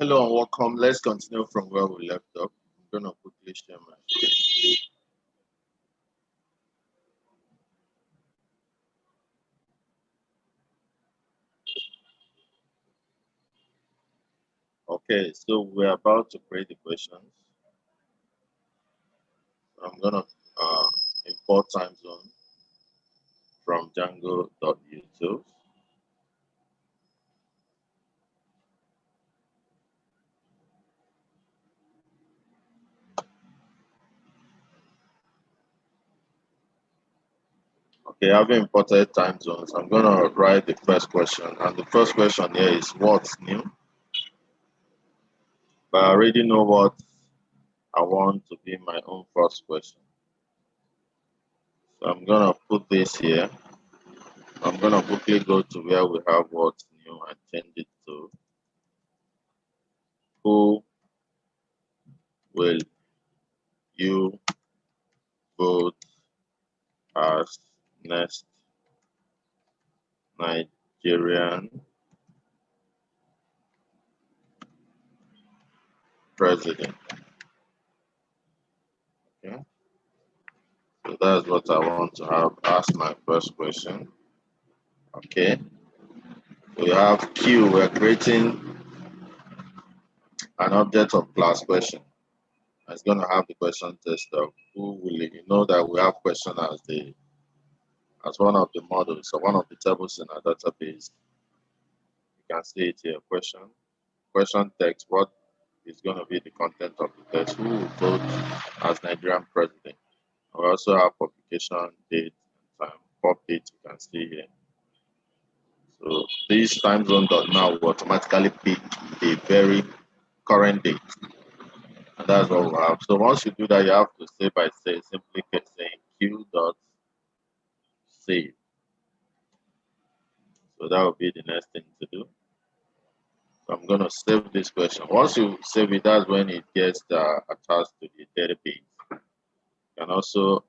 Hello and welcome. Let's continue from where we left off. I'm going to quickly share my screen. Okay, so we're about to create the questions. I'm going to import time zone from Django.youtube. Okay, I've imported time zones. I'm going to write the first question. And the first question here is what's new? But I already know what I want to be my own first question. So I'm going to put this here. I'm going to quickly go to where we have what's new and change it to who will you vote as next Nigerian president? Okay, so that's what I want to have as my first question. Okay, we have Q. We're creating an object of class question. It's going to have the question test of who will you know that we have question as one of the models or one of the tables in our database. You can see it here. Question text. What is going to be the content of the text? Who will vote as Nigerian president? We also have publication date and time. Pub date you can see here. So this time zone now will automatically pick a very current date. And that's what we have. So once you do that, you have to save by simply saying q.save. So that will be the next thing to do. So I'm going to save this question. Once you save it, that's when it gets attached to the database. You can also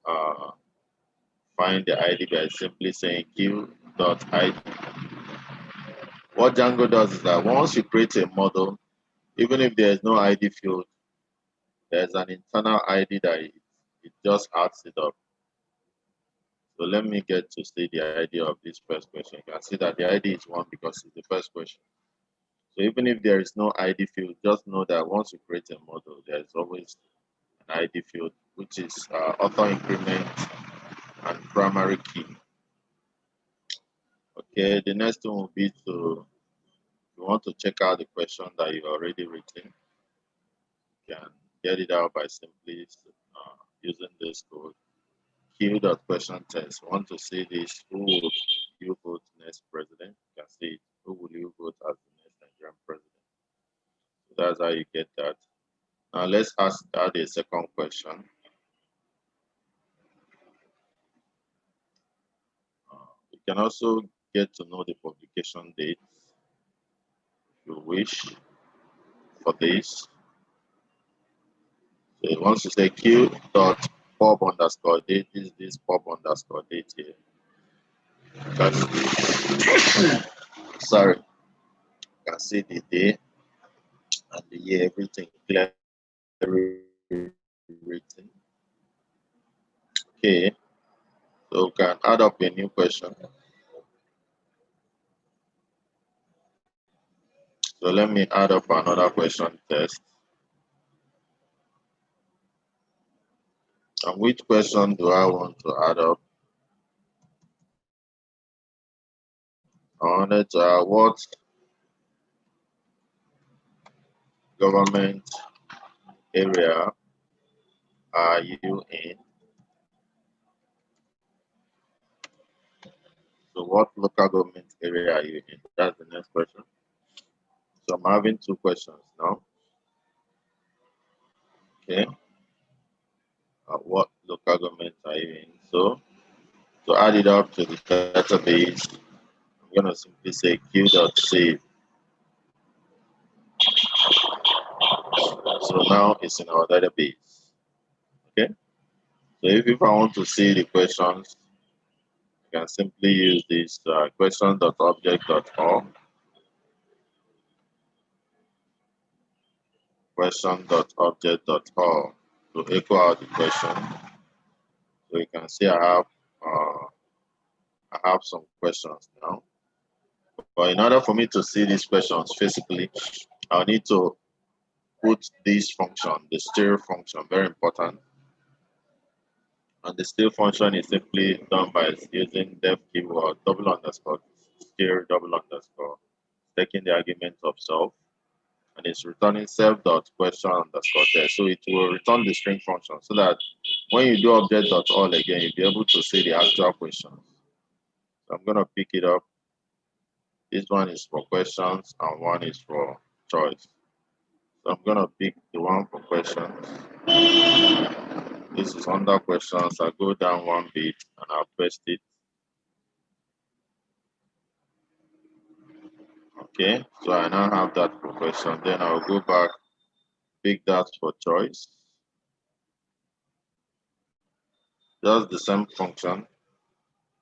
find the ID by simply saying q.id. What Django does is that once you create a model, even if there is no ID field, there's an internal ID that it just adds it up. So let me get to see the ID of this first question. You can see that the ID is 1 because it's the first question. So even if there is no ID field, just know that once you create a model, there is always an ID field, which is author increment and primary key. Okay, the next one will be to, if you want to check out the question that you've already written, you can get it out by simply using this code q.question test. Want to see this? Who will you vote next president? You can see it. Who will you vote as the next Nigerian president? So that's how you get that. Now let's add a second question. You can also get to know the publication date if you wish for this. So once you say q.pub underscore date, is this pub underscore date here. Sorry, you can see the day and the year, everything clearly written. Okay, so we can add up a new question. So let me add up another question test. And which question do I want to add up? I wanted to add what government area are you in? So what local government area are you in? That's the next question. So I'm having two questions now. Okay. What local government are you in? So to add it up to the database, I'm going to simply say q.save. So now it's in our database. Okay. So if I want to see the questions, I can simply use this question.object.org. question.object.all to echo out the question. So you can see I have some questions now. But in order for me to see these questions physically, I'll need to put this function, the stir function, very important. And the stir function is simply done by using def keyword double underscore stir double underscore, taking the argument of self, and it's returning self.question underscore test. So it will return the string function so that when you do object.all again, you'll be able to see the actual questions. So I'm gonna pick it up. This one is for questions and one is for choice. So I'm gonna pick the one for questions. This is under questions. I'll go down one bit and I'll paste it. Okay, so I now have that for question. Then I'll go back, pick that for choice. Just the same function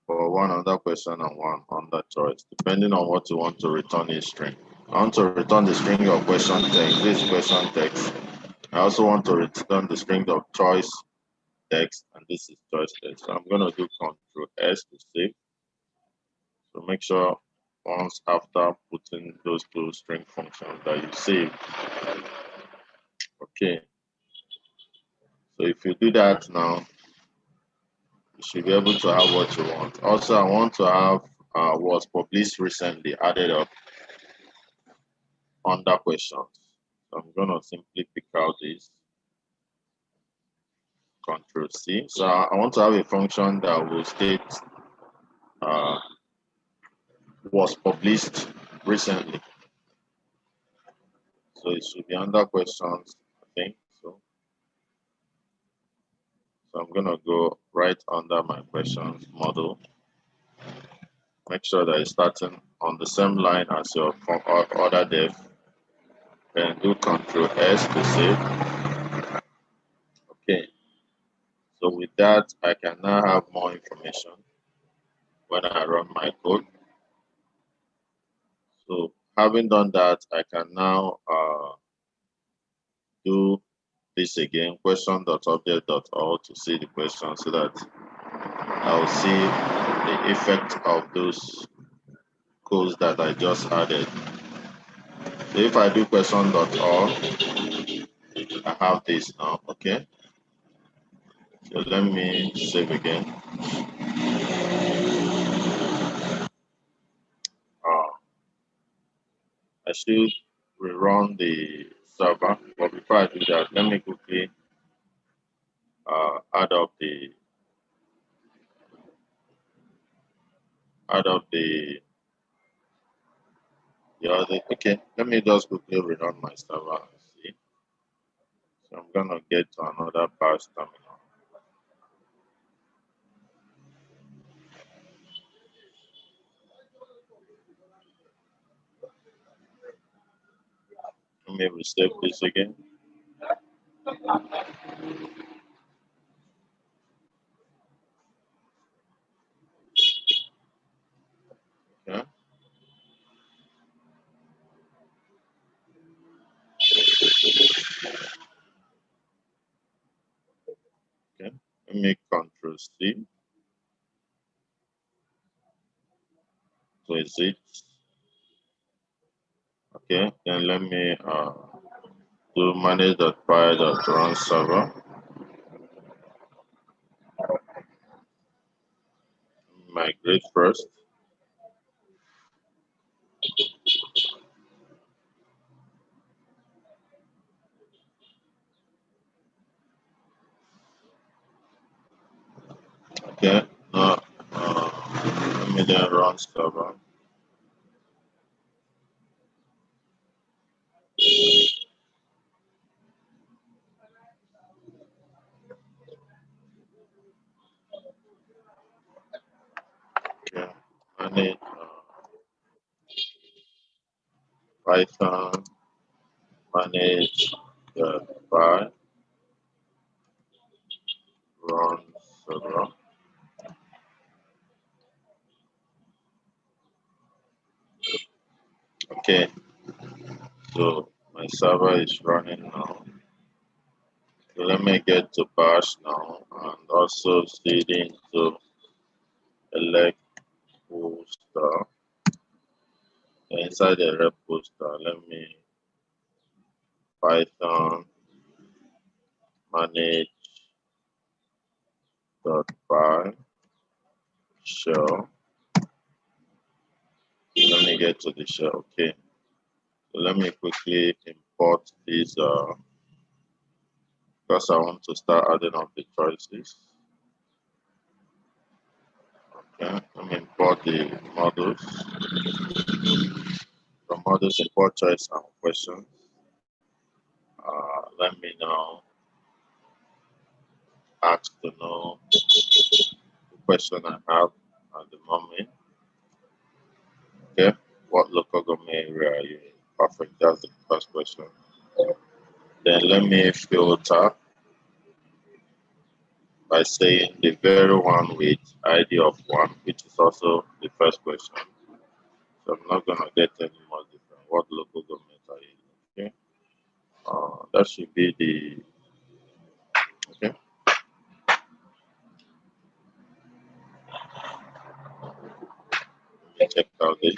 for one under question and one under choice, depending on what you want to return a string. I want to return the string of question text, this question text. I also want to return the string of choice text, and this is choice text. So I'm going to do Control S to save. So make sure once after putting those two string functions that you save. Okay. So if you do that now, you should be able to have what you want. Also, I want to have was published recently added up under questions. So I'm going to simply pick out this. Control C. So I want to have a function that will state was published recently. So it should be under questions, I think. So I'm gonna go right under my questions model. Make sure that it's starting on the same line as your other dev. Then do Control S to save. Okay. So with that, I can now have more information when I run my code. So having done that, I can now do this again, question.object.all to see the question so that I'll see the effect of those codes that I just added. So if I do question.all, I have this now, okay? So let me save again. I should rerun the server, but before I do that, let me quickly add up the other. Okay, let me just quickly rerun my server and see. So I'm gonna get to another parse terminal. Let me resave this again. Okay. Okay. Let me Control C. So is it okay? Then let me do manage.py.run server. Migrate first. Okay. Now let me then run server. Okay. Manage Python manage the py run server. Okay. So my server is running now. So let me get to bash now and also cd into elect poster. Inside the rep poster, let me python manage .py shell. Let me get to the shell. Okay. So let me quickly import these because I want to start adding up the choices. Okay, let me import the models. From models, import choice and questions. Let me now ask to know the question I have at the moment. Okay, what local government area are you in? Perfect, that's the first question. Then let me filter by saying the very one with ID of 1, which is also the first question. So I'm not going to get any more different. What local government are you in? Okay. That should be the, okay. Let me check out this.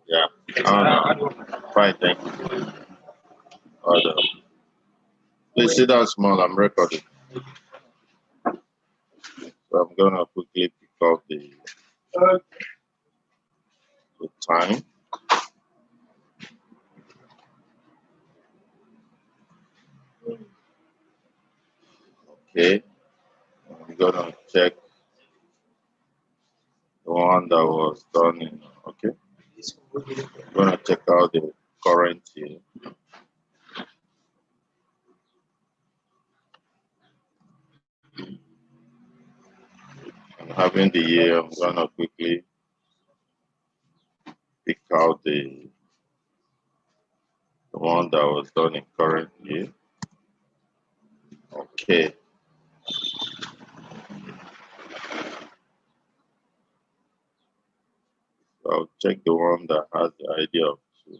Yeah. Fine, thank you. Please sit down small, I'm recording. So I'm going to quickly pick up the time. Okay. I'm going to check the one that was done in, okay. I'm going to check out the current here. And having the year, I'm going to quickly pick out the one that was done in current year. Okay. So I'll check the one that has the idea of 2.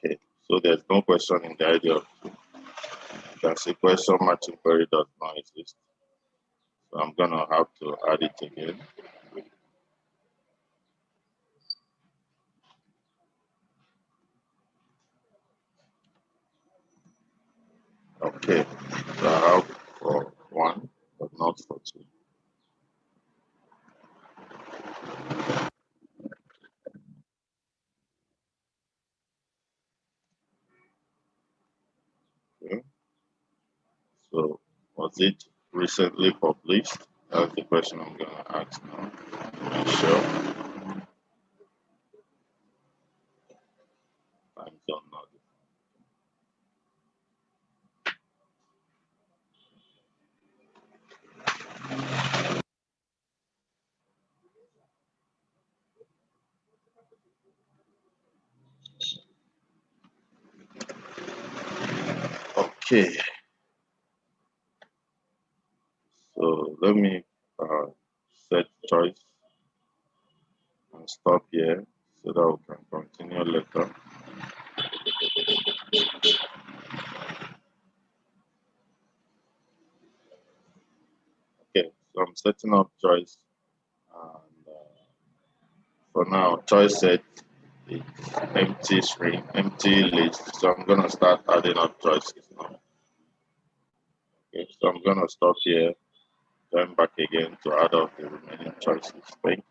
Okay, so there's no question in the idea of 2. You can see question matching query does not exist. So I'm gonna have to add it again. Okay, so I have for 1, but not for 2. Okay. So was it recently published? That's the question I'm gonna ask now. Sure. Time zone not. Okay. So let me set choice and stop here so that we can continue later. Okay, so I'm setting up choice, and for now, choice set is empty string, empty list. So I'm gonna start adding up choices now. Okay, so I'm gonna stop here, turn back again to add up the remaining choices. Thank you.